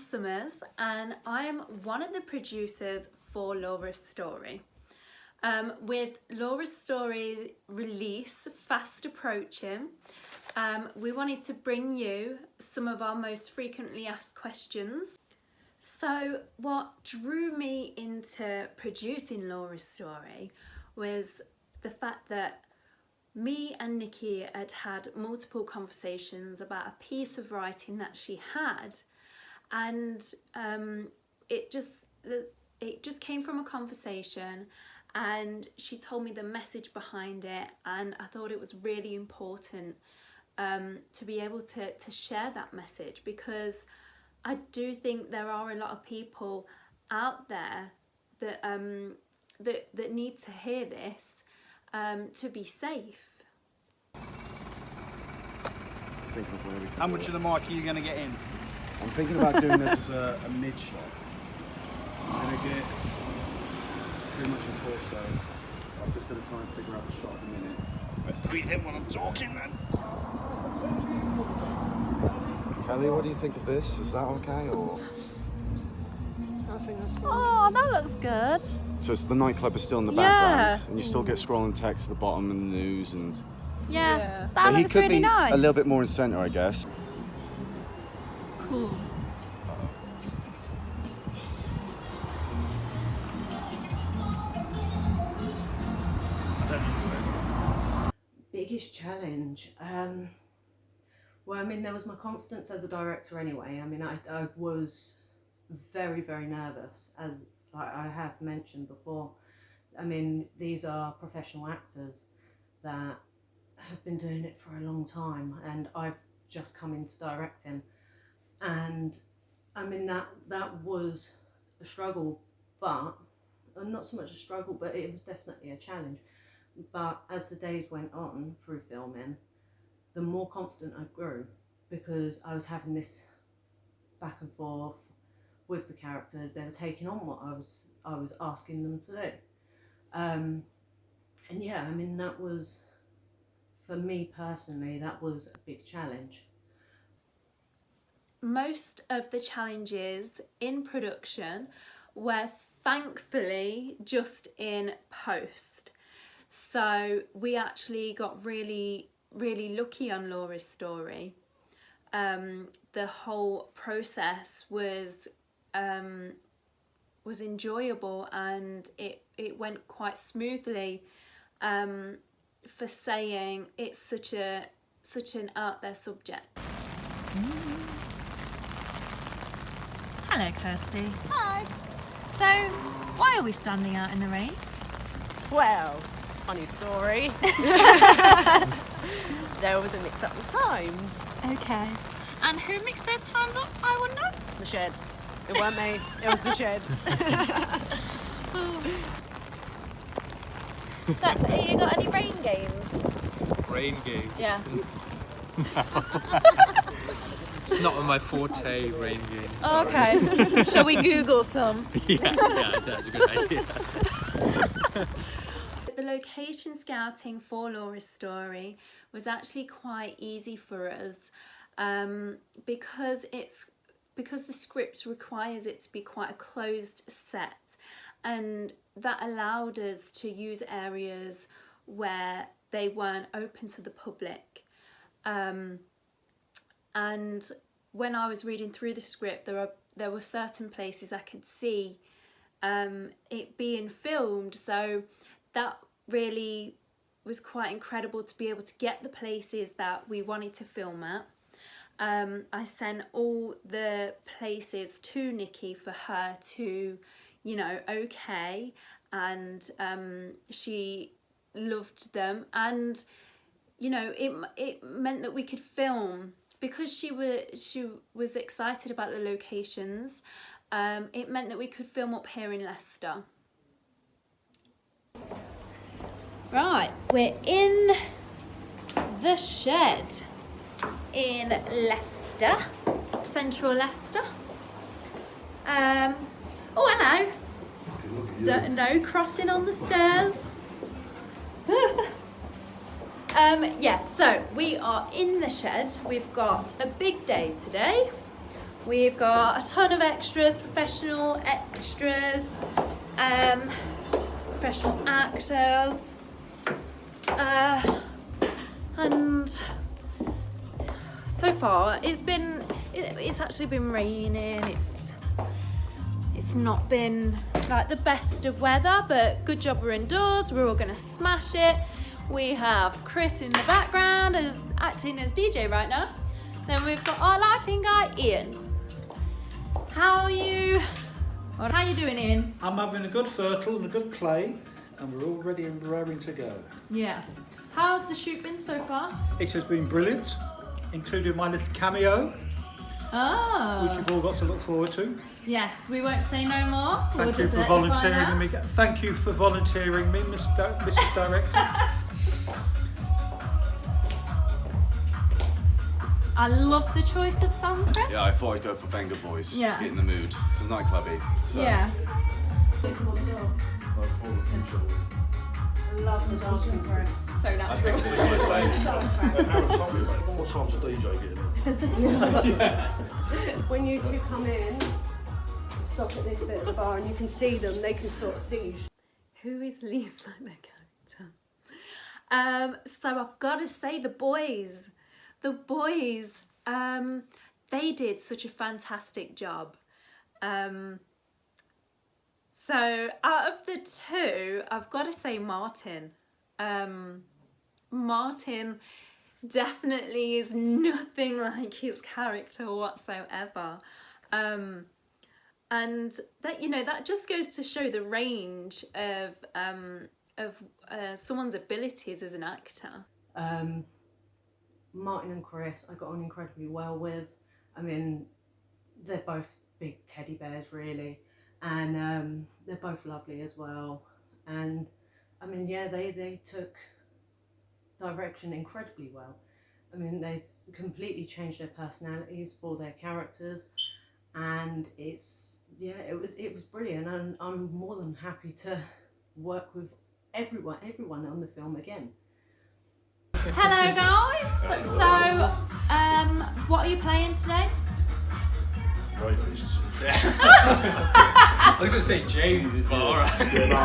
Summers and I am one of the producers for Laura's Story. With Laura's Story release fast approaching, we wanted to bring you some of our most frequently asked questions. So what drew me into producing Laura's Story was the fact that me and Nikki had had multiple conversations about a piece of writing that she had, and it just came from a conversation, and she told me the message behind it, and I thought it was really important to be able to share that message, because I do think there are a lot of people out there that that need to hear this to be safe. How much of the mic are you going to get in? I'm thinking about doing this as a mid shot. So I'm going to get pretty much a torso. I'm just going to try and figure out the shot in a minute. But breathe in when I'm talking then. Kelly, what do you think of this? Is that okay, or? I think that's fine. Oh, that looks good. So it's the nightclub is still in the background, and you still get scrolling text at the bottom and the news, and Yeah, but that he looks could really be nice. a little bit more in centre, I guess. Cool. Biggest challenge? Well, I mean, there was my confidence as a director anyway. I mean, I was very, very nervous, as I have mentioned before. I mean, these are professional actors that have been doing it for a long time, and I've just come into directing. And I mean, that was a struggle, but not so much a struggle, but it was definitely a challenge. But as the days went on through filming, the more confident I grew, because I was having this back and forth with the characters. They were taking on what I was asking them to do. And yeah, I mean, that was, for me personally, that was a big challenge. Most of the challenges in production were thankfully just in post. So we actually got really lucky on Laura's Story. The whole process was enjoyable, and it went quite smoothly. For saying it's such an out there subject. Hello, Kirsty. Hi. So, why are we standing out in the rain? Well, funny story. There was a mix-up with times. Okay. And who mixed those times up? I wouldn't know. The shed. It weren't me. It was the shed. So, have you got any rain games? Rain games? Yeah. It's not on my forte, rain games. Oh, sorry. okay. Shall we Google some? Yeah, that's a good idea. The location scouting for Laura's Story was actually quite easy for us, because the script requires it to be quite a closed set, and that allowed us to use areas where they weren't open to the public. And when I was reading through the script, there were certain places I could see it being filmed, so that really was quite incredible to be able to get the places that we wanted to film at. I sent all the places to Nikki for her to, okay, and she loved them, and it meant that we could film, because she was excited about the locations. It meant that we could film up here in Leicester. Right, we're in the shed in Leicester, central Leicester. Oh, hello. No crossing on the stairs. Yeah, so we are in the shed. We've got a big day today. We've got a ton of extras, professional extras, professional actors, and so far it's actually been raining. It's not been like the best of weather, but good job we're indoors. We're all gonna smash it. We have Chris in the background as acting as DJ right now. Then we've got our lighting guy, Ian. How are you doing, Ian? I'm having a good fertile and a good play, and we're all ready and raring to go. Yeah. How's the shoot been so far? It has been brilliant, including my little cameo, which Oh. you've all got to look forward to. Yes, we won't say no more. We'll Thank you just for let you find volunteering out. me. Thank you for volunteering me, Mrs. Director. I love the choice of song, Chris. Yeah, I thought I'd go for Venga Boys Yeah. to get in the mood. It's a nightclubby. So. Yeah. Love the dancing Chris. So I natural. think it's my favourite. What time's the DJ getting in? When you two come in, stop at this bit of the bar and you can see them, they can sort of see you. Who is least like their character? So I've got to say the boys. The boys, they did such a fantastic job. So out of the two, I've got to say Martin. Martin definitely is nothing like his character whatsoever. And that, you know, that just goes to show the range of someone's abilities as an actor. Martin and Chris I got on incredibly well with. I mean, they're both big teddy bears really, and they're both lovely as well. And I mean, yeah, they took direction incredibly well. I mean, they've completely changed their personalities for their characters, and it was brilliant, and I'm more than happy to work with everyone on the film again. Hello guys! So, what are you playing today? Rapists. I was going to say James, but alright. Yeah, no,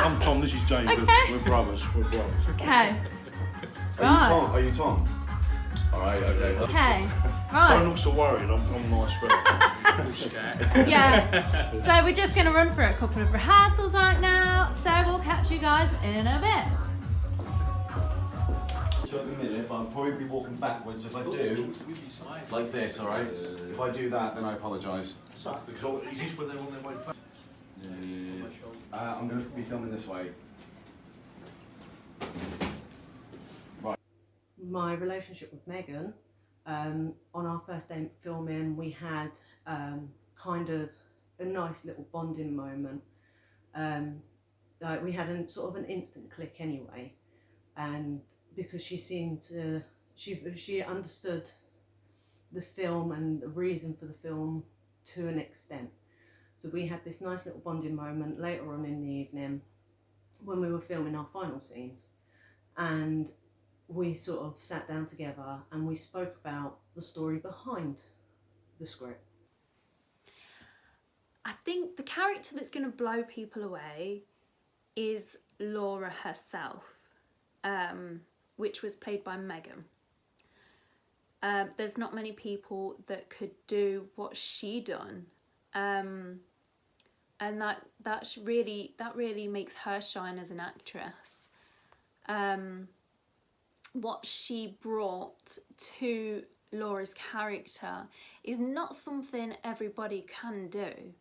I'm Tom, this is James. Okay. We're brothers. Okay. Are you Tom? Alright, okay. Okay. Don't Right. look so worried, I'm nice fella. Yeah. So we're just going to run through a couple of rehearsals right now. So we'll catch you guys in a bit. So at the minute, but I'll probably be walking backwards. If I do, like this, alright? If I do that, then I apologise. Because is this when they're on their way back? I'm going to be filming this way. My relationship with Megan, on our first day filming, we had kind of a nice little bonding moment. Like we had sort of an instant click anyway, and because she seemed to, she understood the film and the reason for the film to an extent. So we had this nice little bonding moment later on in the evening when we were filming our final scenes, and we sort of sat down together and we spoke about the story behind the script. I think the character that's going to blow people away is Laura herself, which was played by Megan. There's not many people that could do what she done, and that really makes her shine as an actress. What she brought to Laura's character is not something everybody can do.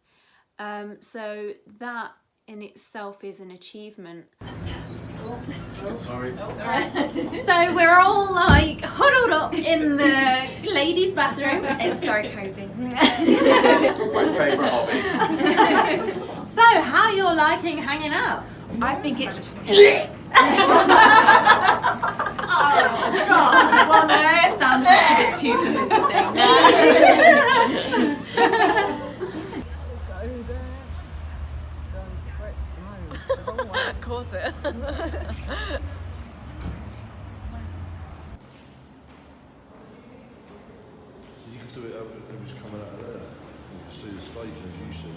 So that in itself is an achievement. Sorry. So we're all like huddled up in the ladies' bathroom. It's very cozy. My favourite hobby. So how you're liking hanging out? I think it's. Well, no, it sounds a bit too convincing. Caught it. You can do it every stage as you see.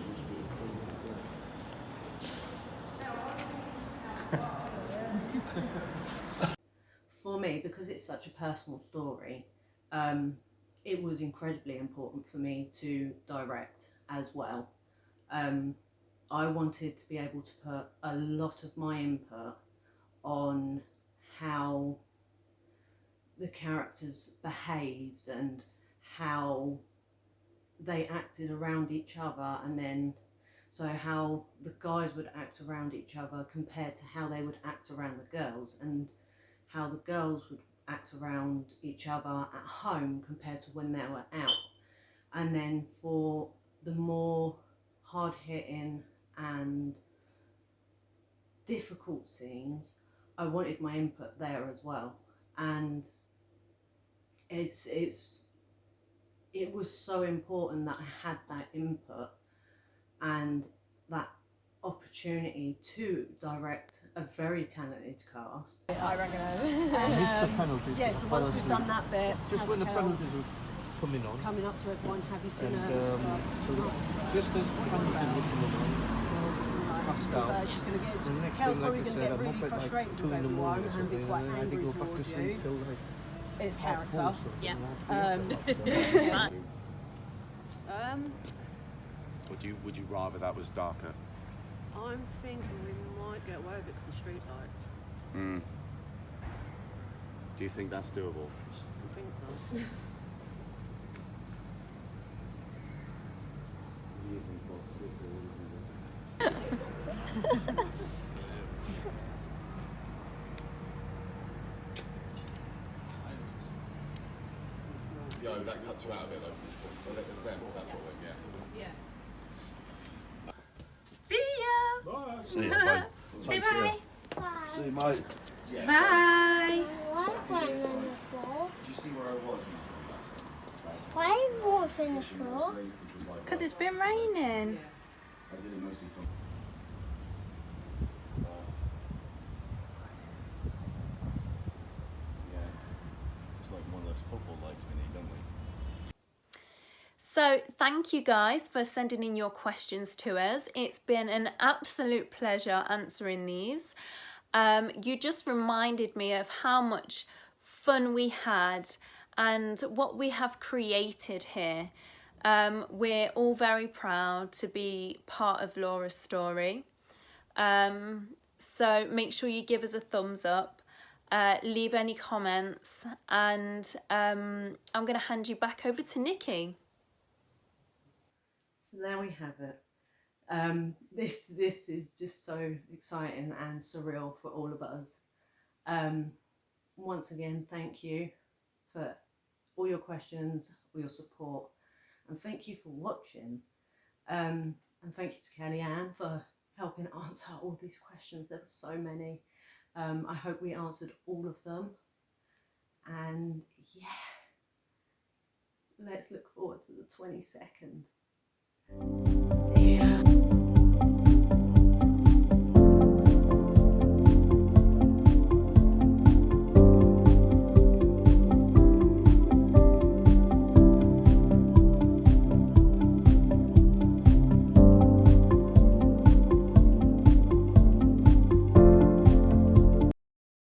For me, because it's such a personal story, it was incredibly important for me to direct as well. I wanted to be able to put a lot of my input on how the characters behaved and how they acted around each other, and then so how the guys would act around each other compared to how they would act around the girls, and how the girls would act around each other at home compared to when they were out. And then for the more hard-hitting and difficult scenes, I wanted my input there as well. And it was so important that I had that input and that opportunity to direct a very talented cast. I reckon. Missed the penalties. Yeah, so once we've done that bit, just when the penalties are coming on, coming up to everyone, have you seen just as penalties are coming on, passed out. she's going to get. The next Kel's thing, probably like I going to said, get I'm really up at like frustrated 2 with in the everyone morning or and be something, quite and I had to angry go back to towards sleep you. till like It's character. 4:30, so Yeah. Would you rather that was darker? I'm thinking we might get away with it because of street lights. Do you think that's doable? I think so. Yeah, that cuts you out a bit though. Well, it's them, that's what yeah. See ya. Bye. see you, bye. Say bye. See you, mate. Bye. Why is one on the floor? Did you see where I was when I last? Why is water on the floor? Because it's been raining. I did it mostly from. Yeah, it's like one of those football lights we need, don't we? So thank you guys for sending in your questions to us. It's been an absolute pleasure answering these. You just reminded me of how much fun we had and what we have created here. We're all very proud to be part of Laura's story. So make sure you give us a thumbs up, leave any comments, and I'm going to hand you back over to Nikki. So there we have it. This is just so exciting and surreal for all of us. Once again, thank you for all your questions, all your support, and thank you for watching. And thank you to Kellyann for helping answer all these questions. There were so many. I hope we answered all of them. And yeah, let's look forward to the 22nd.